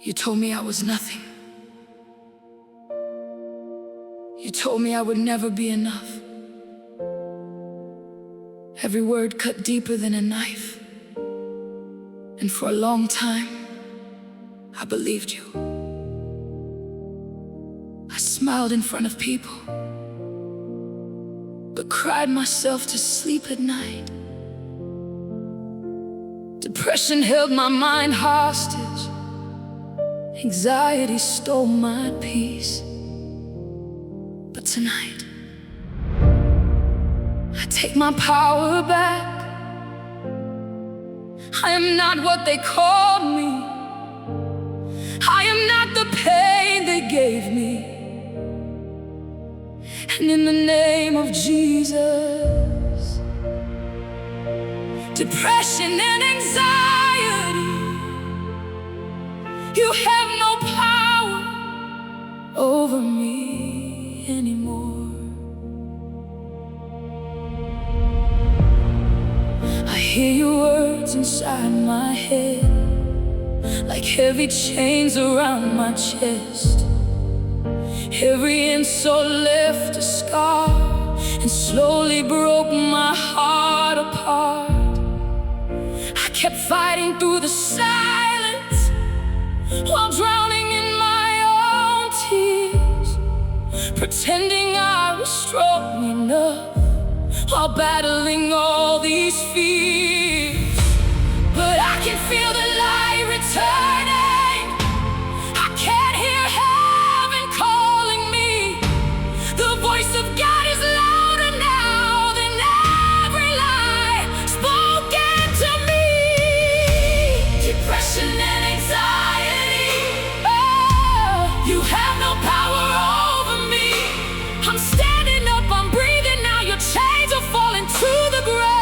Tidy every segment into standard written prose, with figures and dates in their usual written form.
You told me I was nothing. You told me I would never be enough. Every word cut deeper than a knife. And for a long time, I believed you. I smiled in front of people, but cried myself to sleep at night. Depression held my mind hostage. Anxiety stole my peace. But tonight, I take my power back. I am not what they called me. I am not the pain they gave me. And in the name of Jesus, depression and anxiety, you have no power over me anymore. I hear your words inside my head, like heavy chains around my chest. Every insult left a scar and slowly broke my heart apart. I kept fighting through the silence while drowning in my own tears, pretending I was strong enough while battling all these fears. But I can feel the light returning. I can't hear heaven calling me. The voice of God is louder now than every lie spoken to me. Depression and anxiety, oh, you have no power over me. I'm standing up, I'm breathing now. Your chains are falling to the ground.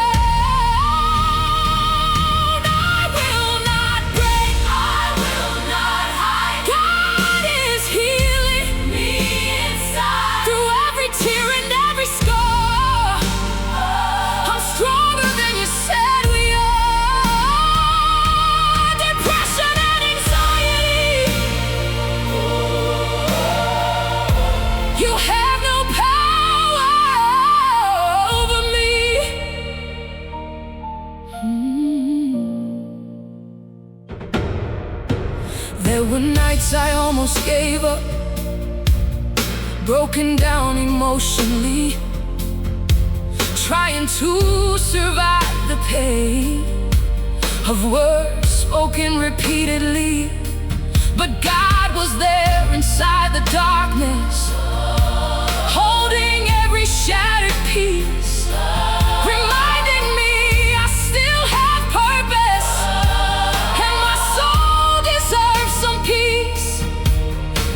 There were nights I almost gave up, broken down emotionally, trying to survive the pain of words spoken repeatedly. But God was there inside the darkness, holding every shattered piece, reminding me I still have purpose, and my soul deserves some peace.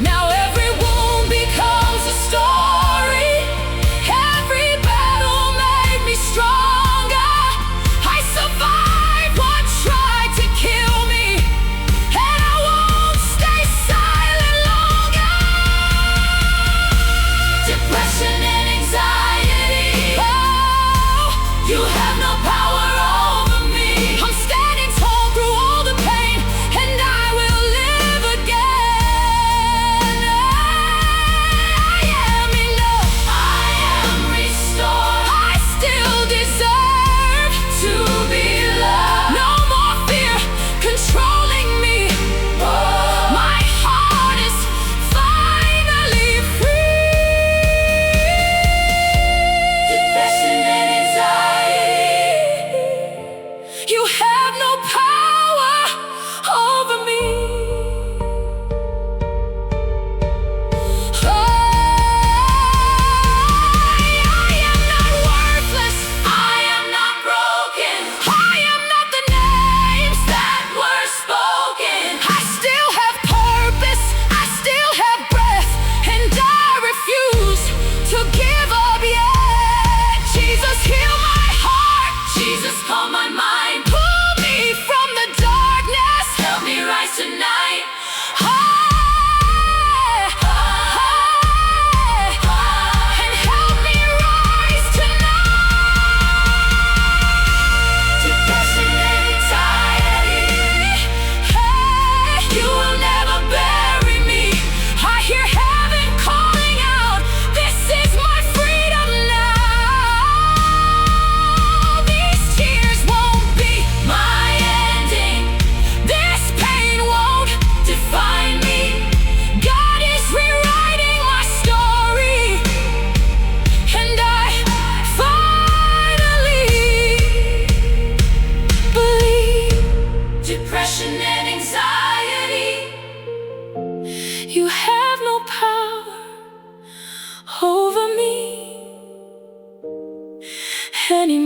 Now every wound becomes a story. Every battle made me stronger. I survived what tried to kill me, and I won't stay silent longer. Depression and anxiety, oh,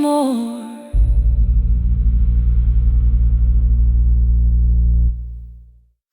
anymore.